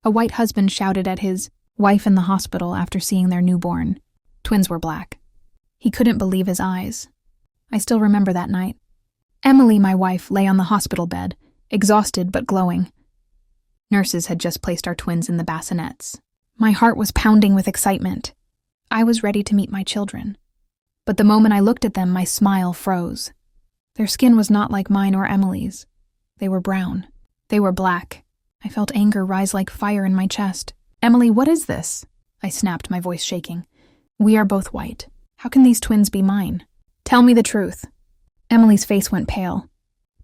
A white husband shouted at his wife in the hospital after seeing their newborn. Twins were black. He couldn't believe his eyes. I still remember that night. Emily, my wife, lay on the hospital bed, exhausted but glowing. Nurses had just placed our twins in the bassinets. My heart was pounding with excitement. I was ready to meet my children. But the moment I looked at them, my smile froze. Their skin was not like mine or Emily's. They were brown. They were black. I felt anger rise like fire in my chest. "Emily, what is this?" I snapped, my voice shaking. "We are both white. How can these twins be mine? Tell me the truth." Emily's face went pale.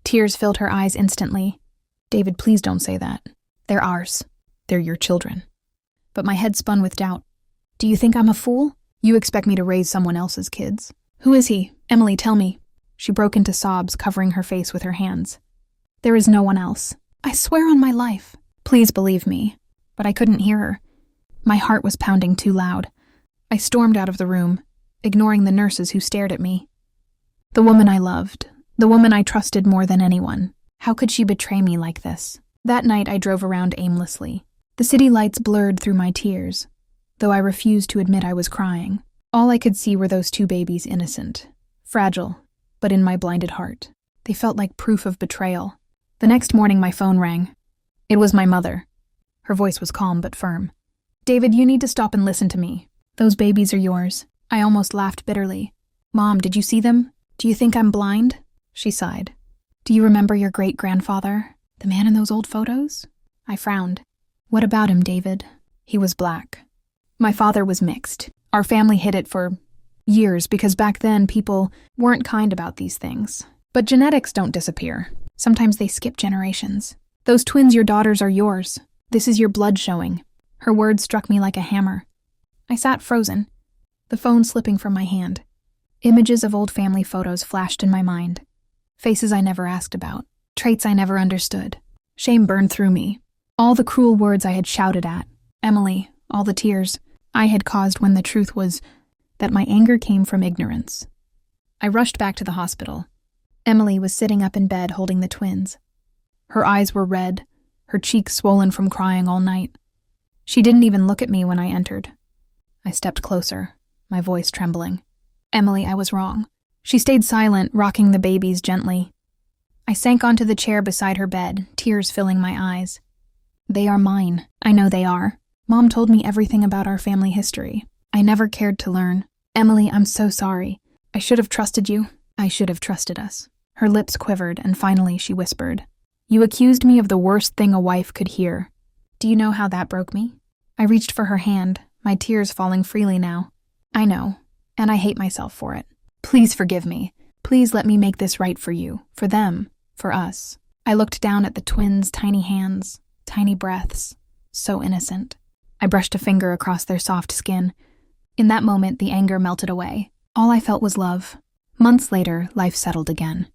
Tears filled her eyes instantly. "David, please don't say that. They're ours. They're your children." But my head spun with doubt. "Do you think I'm a fool? You expect me to raise someone else's kids? Who is he? Emily, tell me." She broke into sobs, covering her face with her hands. "There is no one else. I swear on my life. Please believe me." But I couldn't hear her. My heart was pounding too loud. I stormed out of the room, ignoring the nurses who stared at me. The woman I loved, the woman I trusted more than anyone. How could she betray me like this? That night I drove around aimlessly. The city lights blurred through my tears, though I refused to admit I was crying. All I could see were those two babies, innocent, fragile, but in my blinded heart. They felt like proof of betrayal. The next morning my phone rang. It was my mother. Her voice was calm but firm. "David, you need to stop and listen to me. Those babies are yours." I almost laughed bitterly. "Mom, did you see them? Do you think I'm blind?" She sighed. "Do you remember your great-grandfather? The man in those old photos?" I frowned. "What about him, David?" "He was black. My father was mixed. Our family hid it for years because back then people weren't kind about these things. But genetics don't disappear. Sometimes they skip generations. Those twins, your daughters, are yours. This is your blood showing." Her words struck me like a hammer. I sat frozen, the phone slipping from my hand. Images of old family photos flashed in my mind. Faces I never asked about. Traits I never understood. Shame burned through me. All the cruel words I had shouted at. Emily, all the tears I had caused when the truth was that my anger came from ignorance. I rushed back to the hospital. Emily was sitting up in bed holding the twins. Her eyes were red, her cheeks swollen from crying all night. She didn't even look at me when I entered. I stepped closer, my voice trembling. "Emily, I was wrong." She stayed silent, rocking the babies gently. I sank onto the chair beside her bed, tears filling my eyes. "They are mine. I know they are. Mom told me everything about our family history. I never cared to learn. Emily, I'm so sorry. I should have trusted you. I should have trusted us." Her lips quivered, and finally she whispered, "You accused me of the worst thing a wife could hear. Do you know how that broke me?" I reached for her hand, my tears falling freely now. "I know, and I hate myself for it. Please forgive me. Please let me make this right for you, for them, for us." I looked down at the twins' tiny hands, tiny breaths, so innocent. I brushed a finger across their soft skin. In that moment, the anger melted away. All I felt was love. Months later, life settled again.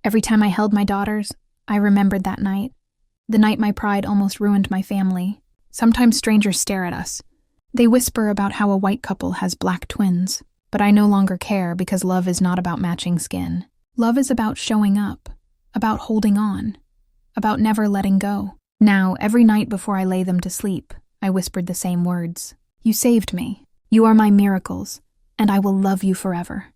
Every time I held my daughters, I remembered that night. The night my pride almost ruined my family. Sometimes strangers stare at us. They whisper about how a white couple has black twins. But I no longer care because love is not about matching skin. Love is about showing up, about holding on, about never letting go. Now, every night before I lay them to sleep, I whispered the same words. "You saved me. You are my miracles, and I will love you forever."